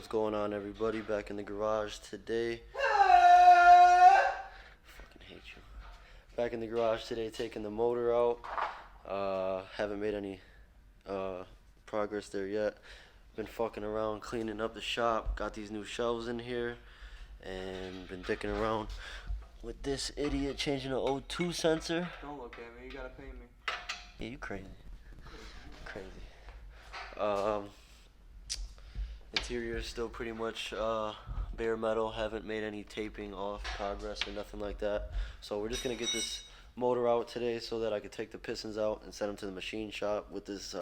What's going on, everybody? Back in the garage today. Fucking hate you. Back in the garage today, taking the motor out. Haven't made any progress there yet. Been fucking around cleaning up the shop. Got these new shelves in here, and been dicking around with this idiot changing the O2 sensor. Don't look at me. You gotta pay me. Yeah, you crazy. Crazy. Interior is still pretty much bare metal. Haven't made any taping off progress or nothing like that. So we're just gonna get this motor out today so that I could take the pistons out and send them to the machine shop with this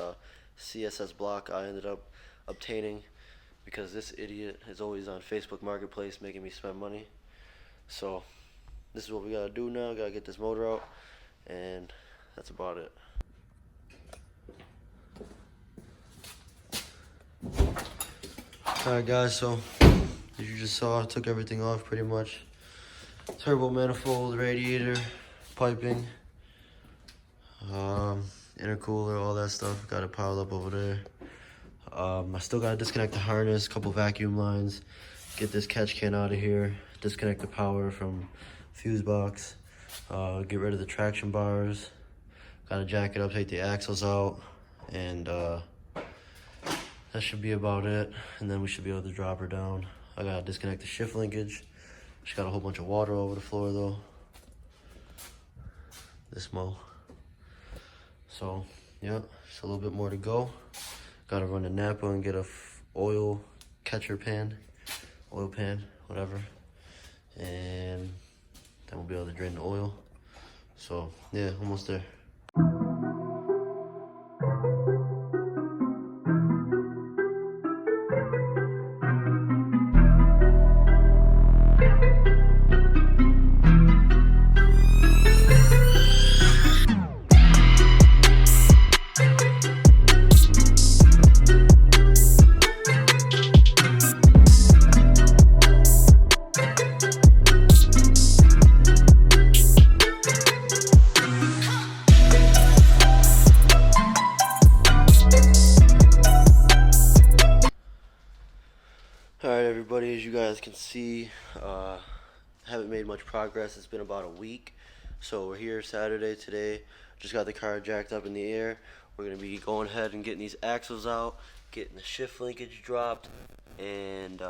CSS block I ended up obtaining because this idiot is always on Facebook Marketplace making me spend money. So this is what we gotta do now. Gotta get this motor out, and that's about it. Alright guys, so as you just saw, I took everything off pretty much. Turbo manifold, radiator, piping, intercooler, all that stuff. Got it piled up over there. I still gotta disconnect the harness, couple vacuum lines, get this catch can out of here, disconnect the power from fuse box, get rid of the traction bars, gotta jack it up, take the axles out, and that should be about it, and then we should be able to drop her down. I gotta disconnect the shift linkage. She got a whole bunch of water over the floor though. This mo. So, yeah, just a little bit more to go. Gotta run to Napa and get a oil catcher pan, oil pan, whatever. And then we'll be able to drain the oil. So, yeah, almost there. Alright everybody, as you guys can see, haven't made much progress. It's been about a week. So we're here Saturday today. Just got the car jacked up in the air. We're going to be going ahead and getting these axles out, getting the shift linkage dropped, and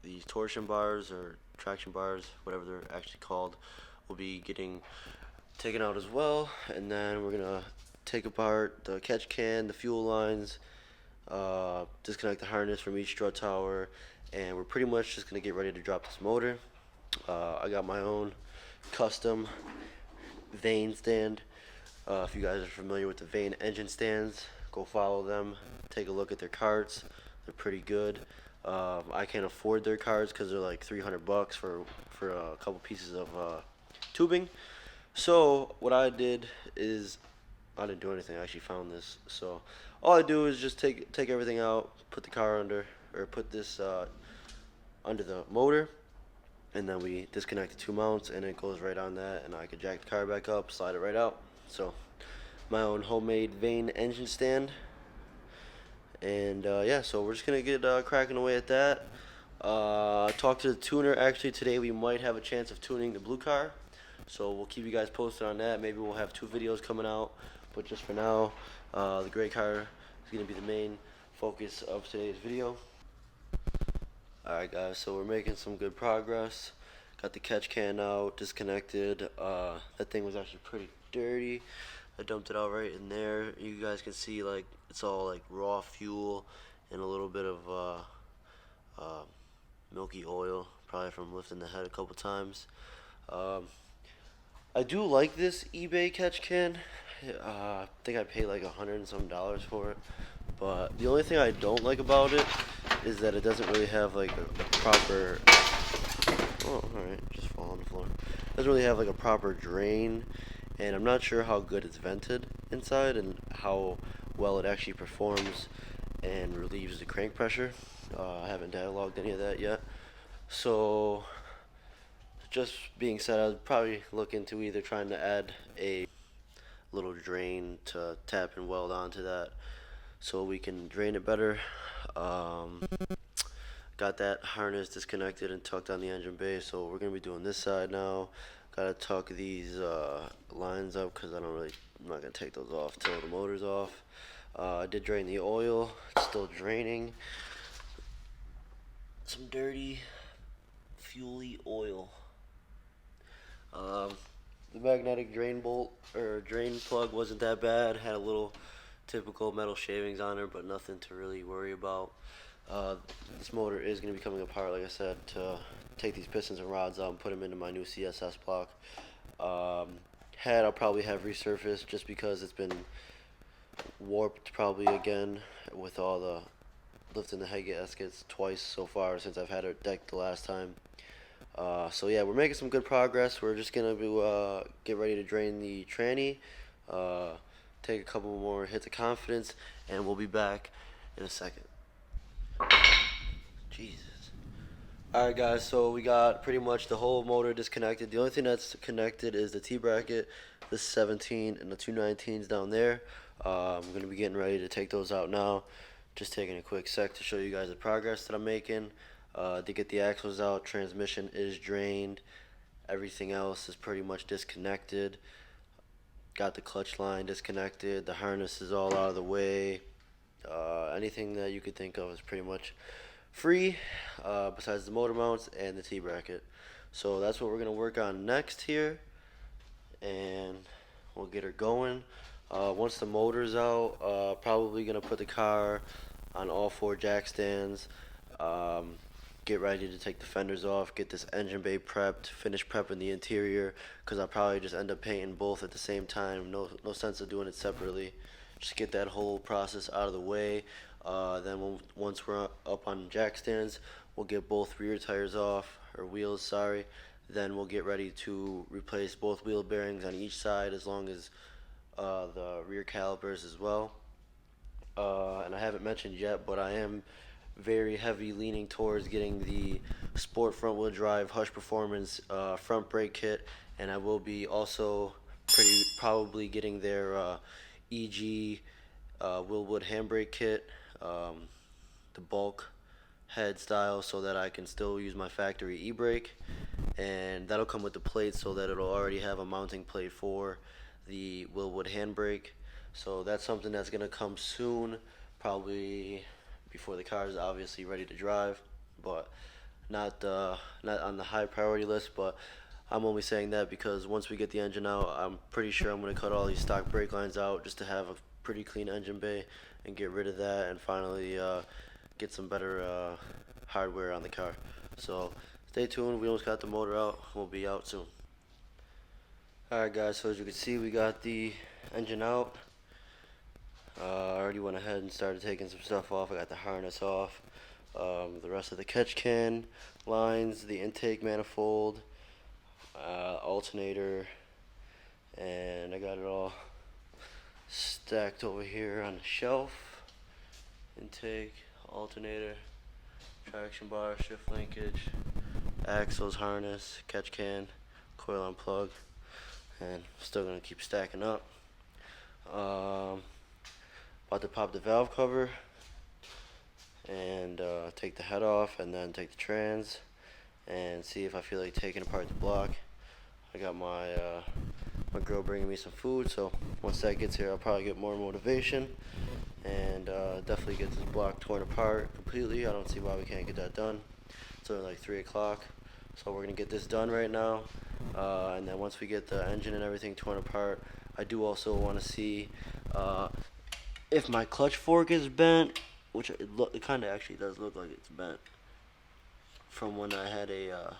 these torsion bars or traction bars, whatever they're actually called, will be getting taken out as well. And then we're going to take apart the catch can, the fuel lines, disconnect the harness from each strut tower, and we're pretty much just gonna get ready to drop this motor. I got my own custom vane stand. If you guys are familiar with the Vane engine stands, go follow them, take a look at their carts. They're pretty good. I can't afford their carts because they're like $300 for a couple pieces of tubing. So what I did is, I didn't do anything. I actually found this. So all I do is just take everything out, put the car under, or put this under the motor, and then we disconnect the two mounts, and it goes right on that, and I can jack the car back up, slide it right out. So my own homemade Vane engine stand, and yeah, so we're just gonna get cracking away at that. Talked to the tuner. Actually today we might have a chance of tuning the blue car, so we'll keep you guys posted on that. Maybe we'll have 2 videos coming out, but just for now, the gray car is going to be the main focus of today's video. Alright guys, so we're making some good progress. Got the catch can out, disconnected. That thing was actually pretty dirty. I dumped it out right in there. You guys can see like it's all like raw fuel and a little bit of milky oil, probably from lifting the head a couple times. I do like this eBay catch can. I think I paid like $100 and some for it, but the only thing I don't like about it is that it doesn't really have like a proper, oh alright, just fall on the floor. It doesn't really have like a proper drain, and I'm not sure how good it's vented inside and how well it actually performs and relieves the crank pressure. I haven't dialogued any of that yet, so just being said, I'd probably look into either trying to add a little drain to tap and weld onto that so we can drain it better. got that harness disconnected and tucked on the engine bay, so we're gonna be doing this side now. Gotta tuck these lines up because I'm not gonna take those off till the motor's off. I did drain the oil, it's still draining. Some dirty, fuely oil. The magnetic drain bolt or drain plug wasn't that bad. Had a little typical metal shavings on her, but nothing to really worry about. This motor is going to be coming apart, like I said, to take these pistons and rods out and put them into my new CSS block. Head I'll probably have resurfaced just because it's been warped probably again with all the lifting the head gaskets twice so far since I've had it decked the last time. So yeah, we're making some good progress. We're just gonna get ready to drain the tranny, take a couple more hits of confidence, and we'll be back in a second. Jesus. Alright guys, so we got pretty much the whole motor disconnected. The only thing that's connected is the T-bracket, the 17 and the 219s down there. I'm going to be getting ready to take those out now. Just taking a quick sec to show you guys the progress that I'm making. To get the axles out, transmission is drained. Everything else is pretty much disconnected. Got the clutch line disconnected. The harness is all out of the way. Anything that you could think of is pretty much free, besides the motor mounts and the T-bracket. So that's what we're going to work on next here, and we'll get her going. Once the motor's out, probably going to put the car on all 4 jack stands, get ready to take the fenders off, get this engine bay prepped, finish prepping the interior, because I'll probably just end up painting both at the same time. No sense of doing it separately. Just get that whole process out of the way. Then once we're up on jack stands, we'll get both rear tires off, or wheels, sorry. Then we'll get ready to replace both wheel bearings on each side, as long as the rear calipers as well. And I haven't mentioned yet, but I am very heavy leaning towards getting the Sport front wheel drive Hush Performance front brake kit, and I will be also probably getting their EG Willwood handbrake kit, the bulk head style, so that I can still use my factory e-brake, and that'll come with the plate, so that it'll already have a mounting plate for the Willwood handbrake. So that's something that's gonna come soon, probably before the car is obviously ready to drive, but not on the high priority list. But I'm only saying that because once we get the engine out, I'm pretty sure I'm going to cut all these stock brake lines out just to have a pretty clean engine bay and get rid of that, and finally get some better hardware on the car. So stay tuned. We almost got the motor out. We'll be out soon. Alright guys, so as you can see, we got the engine out. I already went ahead and started taking some stuff off. I got the harness off, the rest of the catch can lines, the intake manifold, alternator, and I got it all stacked over here on the shelf. Intake, alternator, traction bar, shift linkage, axles, harness, catch can, coil on plug, and still gonna keep stacking up. About to pop the valve cover and take the head off, and then take the trans and see if I feel like taking apart the block. I got my my girl bringing me some food, so once that gets here, I'll probably get more motivation and definitely get this block torn apart completely. I don't see why we can't get that done. It's only like 3 o'clock, so we're gonna get this done right now, and then once we get the engine and everything torn apart, I do also want to see if my clutch fork is bent, which it kind of actually does look like it's bent from when I had a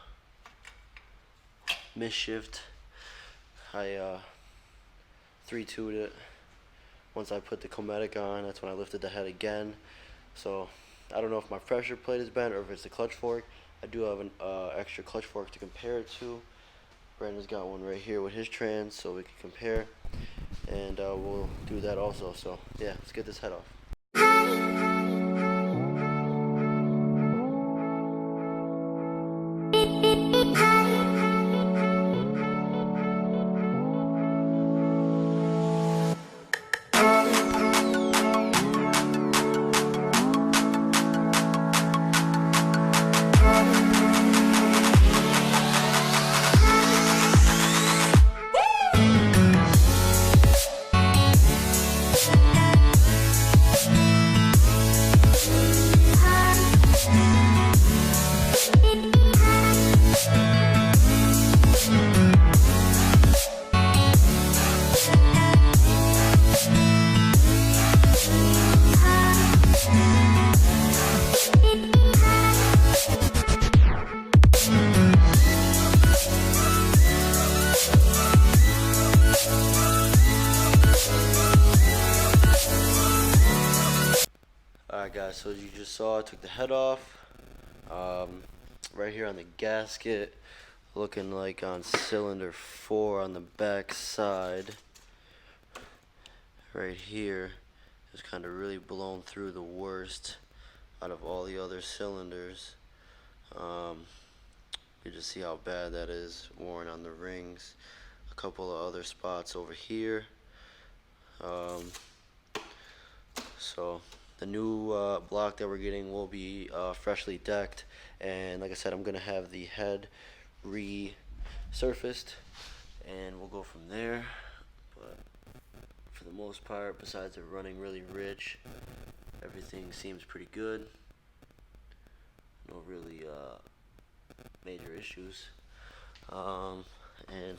misshift. I 3-2'd it. Once I put the Cometic on, that's when I lifted the head again. So I don't know if my pressure plate is bent or if it's the clutch fork. I do have an extra clutch fork to compare it to. Brandon's got one right here with his trans, so we can compare, and we'll do that also. So yeah, let's get this head off. so as you just saw, I took the head off. Right here on the gasket, looking like on cylinder 4 on the back side. Right here is kind of really blown through the worst out of all the other cylinders. You just see how bad that is, worn on the rings. A couple of other spots over here. So the new block that we're getting will be freshly decked, and like I said, I'm gonna have the head resurfaced, and we'll go from there. But for the most part, besides it running really rich, everything seems pretty good. No really major issues. And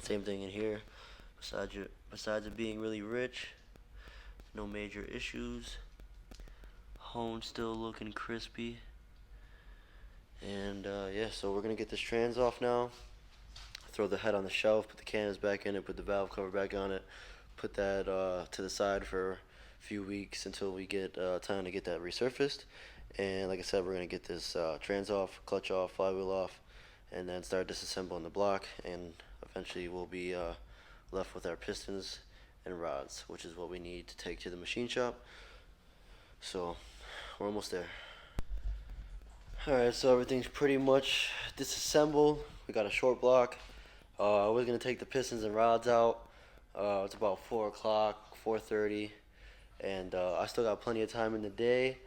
same thing in here. Besides it being really rich, no major issues. Hone still looking crispy. And yeah, so we're gonna get this trans off now. Throw the head on the shelf, put the cannons back in it, put the valve cover back on it, put that to the side for a few weeks until we get time to get that resurfaced. And like I said, we're gonna get this trans off, clutch off, flywheel off, and then start disassembling the block. And eventually we'll be left with our pistons and rods, which is what we need to take to the machine shop. So we're almost there. Alright, so everything's pretty much disassembled. We got a short block. I was gonna take the pistons and rods out. It's about 4 o'clock, 4:30, and I still got plenty of time in the day.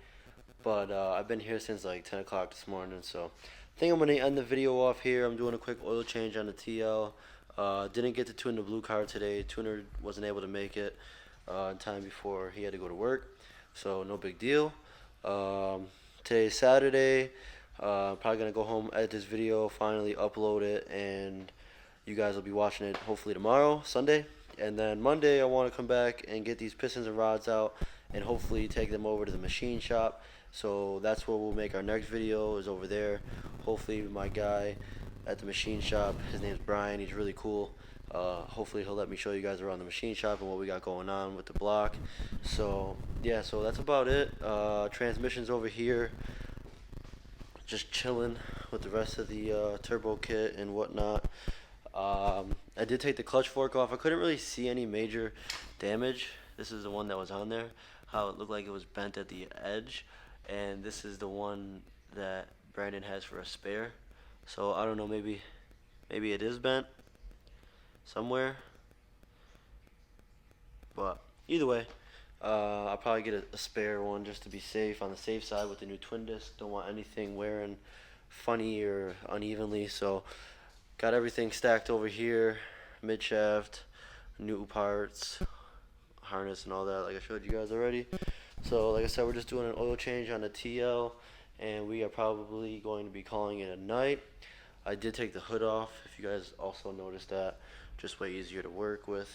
But I've been here since like 10 o'clock this morning, so I think I'm gonna end the video off here. I'm doing a quick oil change on the TL. Didn't get to tune the blue car today. Tuner wasn't able to make it in time before he had to go to work, so no big deal. Today's Saturday. Probably gonna go home, edit this video, finally upload it, and you guys will be watching it hopefully tomorrow, Sunday. And then Monday I want to come back and get these pistons and rods out and hopefully take them over to the machine shop. So that's where we'll make our next video, is over there. Hopefully my guy at the machine shop, his name's Brian, he's really cool. Hopefully he'll let me show you guys around the machine shop and what we got going on with the block. So yeah, so that's about it. Transmission's over here, just chilling with the rest of the turbo kit and whatnot. I did take the clutch fork off. I couldn't really see any major damage. This is the one that was on there, how it looked like it was bent at the edge, and this is the one that Brandon has for a spare. So I don't know, maybe it is bent somewhere, but either way, I'll probably get a spare one just to be safe, on the safe side with the new twin disc. Don't want anything wearing funny or unevenly, so got everything stacked over here, mid shaft, new parts, harness and all that, like I showed you guys already. So like I said, we're just doing an oil change on the TL, and we are probably going to be calling it a night. I did take the hood off, if you guys also noticed that, just way easier to work with.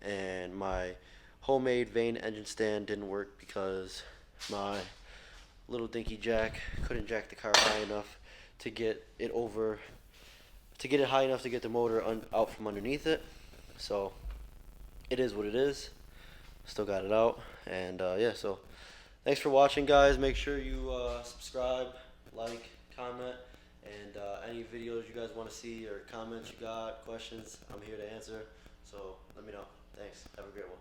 And my homemade vane engine stand didn't work because my little dinky jack couldn't jack the car high enough to get it high enough to get the motor out from underneath it. So it is what it is. Still got it out, and yeah, so thanks for watching, guys. Make sure you subscribe, like, comment, and any videos you guys want to see or comments you got, questions, I'm here to answer. So let me know. Thanks. Have a great one.